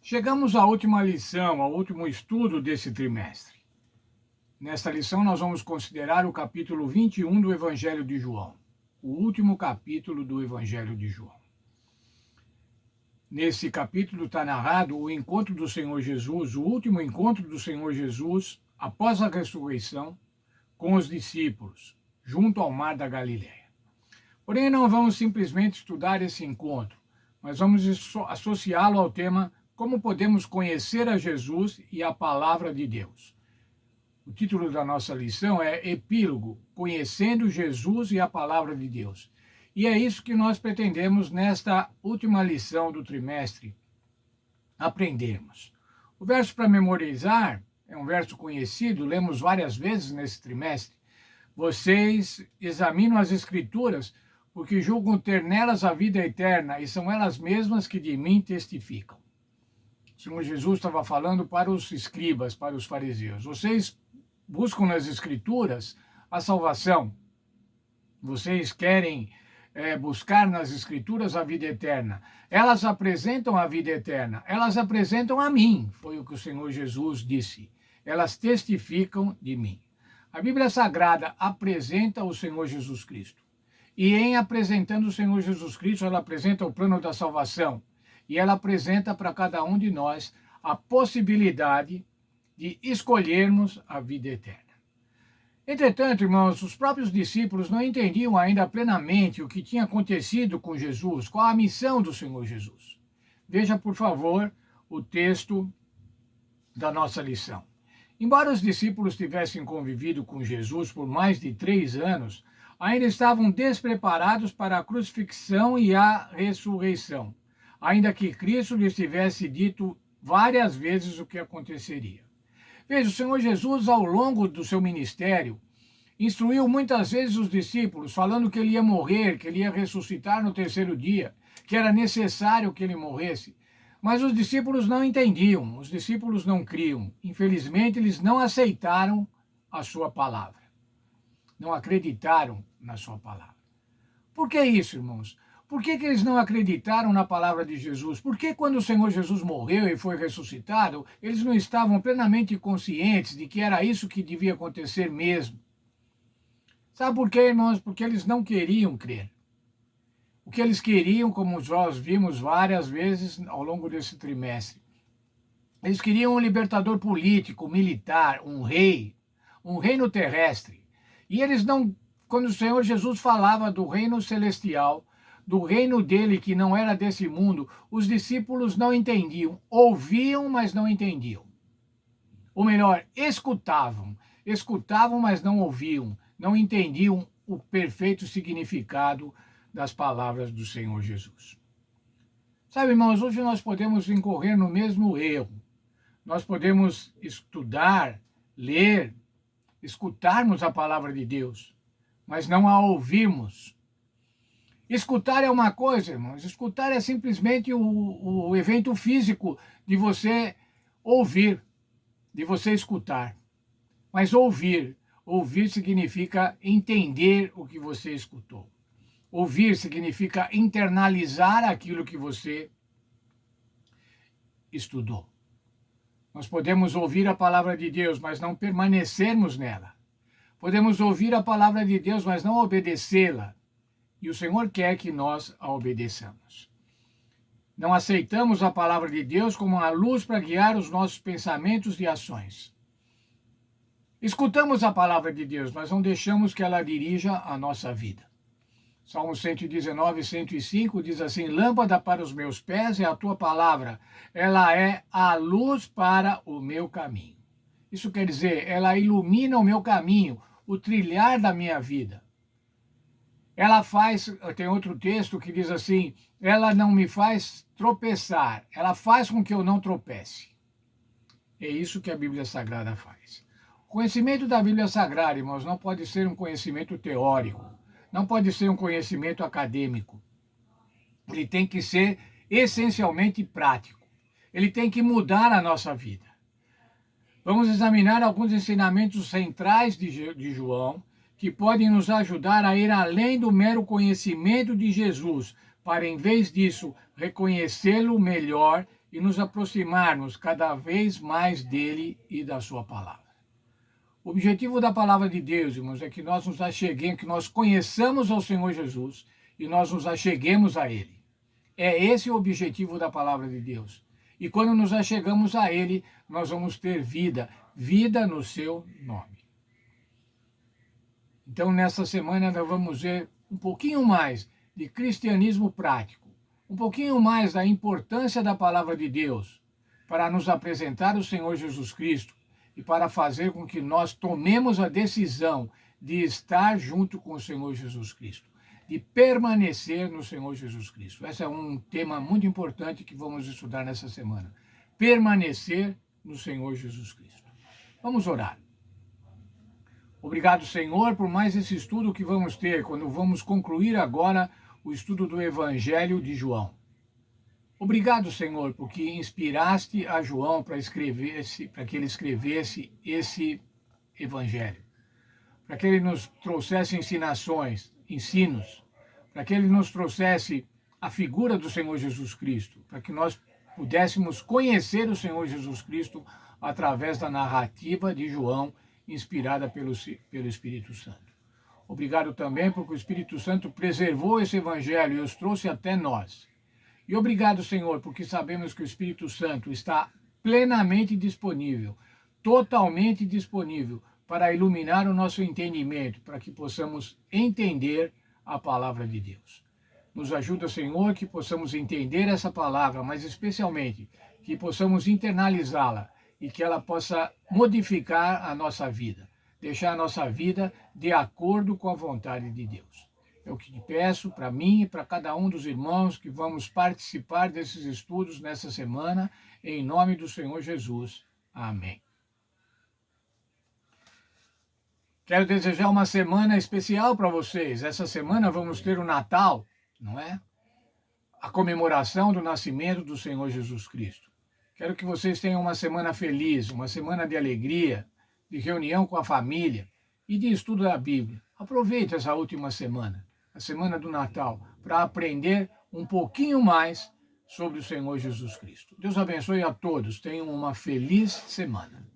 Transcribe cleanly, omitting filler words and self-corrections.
Chegamos à última lição, ao último estudo desse trimestre. Nesta lição, nós vamos considerar o capítulo 21 do Evangelho de João, o último capítulo do Evangelho de João. Nesse capítulo está narrado o encontro do Senhor Jesus, o último encontro do Senhor Jesus após a ressurreição com os discípulos, junto ao mar da Galileia. Porém, não vamos simplesmente estudar esse encontro, mas vamos associá-lo ao tema Como podemos conhecer a Jesus e a Palavra de Deus. O título da nossa lição é Epílogo, Conhecendo Jesus e a Palavra de Deus. E é isso que nós pretendemos nesta última lição do trimestre aprendermos. O verso para memorizar é um verso conhecido, lemos várias vezes nesse trimestre. Vocês examinam as Escrituras porque julgam ter nelas a vida eterna e são elas mesmas que de mim testificam. O Senhor Jesus estava falando para os escribas, para os fariseus. Vocês buscam nas Escrituras a salvação. Vocês querem buscar nas Escrituras a vida eterna. Elas apresentam a vida eterna. Elas apresentam a mim, foi o que o Senhor Jesus disse. Elas testificam de mim. A Bíblia Sagrada apresenta o Senhor Jesus Cristo. E em apresentando o Senhor Jesus Cristo, ela apresenta o plano da salvação. E ela apresenta para cada um de nós a possibilidade de escolhermos a vida eterna. Entretanto, irmãos, os próprios discípulos não entendiam ainda plenamente o que tinha acontecido com Jesus, qual a missão do Senhor Jesus. Veja, por favor, o texto da nossa lição. Embora os discípulos tivessem convivido com Jesus por mais de 3 anos, ainda estavam despreparados para a crucifixão e a ressurreição, ainda que Cristo lhes tivesse dito várias vezes o que aconteceria. Veja, o Senhor Jesus, ao longo do seu ministério, instruiu muitas vezes os discípulos, falando que ele ia morrer, que ele ia ressuscitar no 3º dia, que era necessário que ele morresse. Mas os discípulos não entendiam, os discípulos não criam. Infelizmente, eles não aceitaram a sua palavra. Não acreditaram na sua palavra. Por que isso, irmãos? Por que eles não acreditaram na palavra de Jesus? Por que quando o Senhor Jesus morreu e foi ressuscitado, eles não estavam plenamente conscientes de que era isso que devia acontecer mesmo? Sabe por quê, irmãos? Porque eles não queriam crer. O que eles queriam, como nós vimos várias vezes ao longo desse trimestre, eles queriam um libertador político, militar, um reino terrestre. E eles não, quando o Senhor Jesus falava do reino celestial, do reino dele que não era desse mundo, os discípulos não entendiam. Ouviam, mas não entendiam. Ou melhor, escutavam, mas não ouviam, não entendiam o perfeito significado das palavras do Senhor Jesus. Sabe, irmãos, hoje nós podemos incorrer no mesmo erro. Nós podemos estudar, ler, escutarmos a palavra de Deus, mas não a ouvirmos. Escutar é uma coisa, irmãos. Escutar é simplesmente o evento físico de você ouvir, de você escutar. Mas ouvir significa entender o que você escutou. Ouvir significa internalizar aquilo que você estudou. Nós podemos ouvir a palavra de Deus, mas não permanecermos nela. Podemos ouvir a palavra de Deus, mas não obedecê-la. E o Senhor quer que nós a obedeçamos. Não aceitamos a palavra de Deus como uma luz para guiar os nossos pensamentos e ações. Escutamos a palavra de Deus, mas não deixamos que ela dirija a nossa vida. Salmo 119, 105 diz assim: Lâmpada para os meus pés é a tua palavra, ela é a luz para o meu caminho. Isso quer dizer, ela ilumina o meu caminho, o trilhar da minha vida. Ela faz, tem outro texto que diz assim, ela não me faz tropeçar, ela faz com que eu não tropece. É isso que a Bíblia Sagrada faz. O conhecimento da Bíblia Sagrada, irmãos, não pode ser um conhecimento teórico, não pode ser um conhecimento acadêmico. Ele tem que ser essencialmente prático. Ele tem que mudar a nossa vida. Vamos examinar alguns ensinamentos centrais de João, que podem nos ajudar a ir além do mero conhecimento de Jesus, para, em vez disso, reconhecê-lo melhor e nos aproximarmos cada vez mais dele e da sua palavra. O objetivo da palavra de Deus, irmãos, é que nós nos acheguemos, que nós conheçamos ao Senhor Jesus e nós nos acheguemos a ele. É esse o objetivo da palavra de Deus. E quando nos achegamos a ele, nós vamos ter vida, vida no seu nome. Então, nessa semana, nós vamos ver um pouquinho mais de cristianismo prático, um pouquinho mais da importância da palavra de Deus para nos apresentar o Senhor Jesus Cristo e para fazer com que nós tomemos a decisão de estar junto com o Senhor Jesus Cristo, de permanecer no Senhor Jesus Cristo. Esse é um tema muito importante que vamos estudar nessa semana. Permanecer no Senhor Jesus Cristo. Vamos orar. Obrigado, Senhor, por mais esse estudo que vamos ter, quando vamos concluir agora o estudo do Evangelho de João. Obrigado, Senhor, porque inspiraste a João para que ele escrevesse esse Evangelho, para que ele nos trouxesse ensinos, para que ele nos trouxesse a figura do Senhor Jesus Cristo, para que nós pudéssemos conhecer o Senhor Jesus Cristo através da narrativa de João, inspirada pelo Espírito Santo. Obrigado também porque o Espírito Santo preservou esse Evangelho e os trouxe até nós. E obrigado, Senhor, porque sabemos que o Espírito Santo está plenamente disponível, totalmente disponível para iluminar o nosso entendimento, para que possamos entender a palavra de Deus. Nos ajuda, Senhor, que possamos entender essa palavra, mas especialmente que possamos internalizá-la e que ela possa modificar a nossa vida, deixar a nossa vida de acordo com a vontade de Deus. É o que te peço para mim e para cada um dos irmãos que vamos participar desses estudos nessa semana, em nome do Senhor Jesus. Amém. Quero desejar uma semana especial para vocês. Essa semana vamos ter o Natal, não é? A comemoração do nascimento do Senhor Jesus Cristo. Quero que vocês tenham uma semana feliz, uma semana de alegria, de reunião com a família e de estudo da Bíblia. Aproveite essa última semana, a semana do Natal, para aprender um pouquinho mais sobre o Senhor Jesus Cristo. Deus abençoe a todos. Tenham uma feliz semana.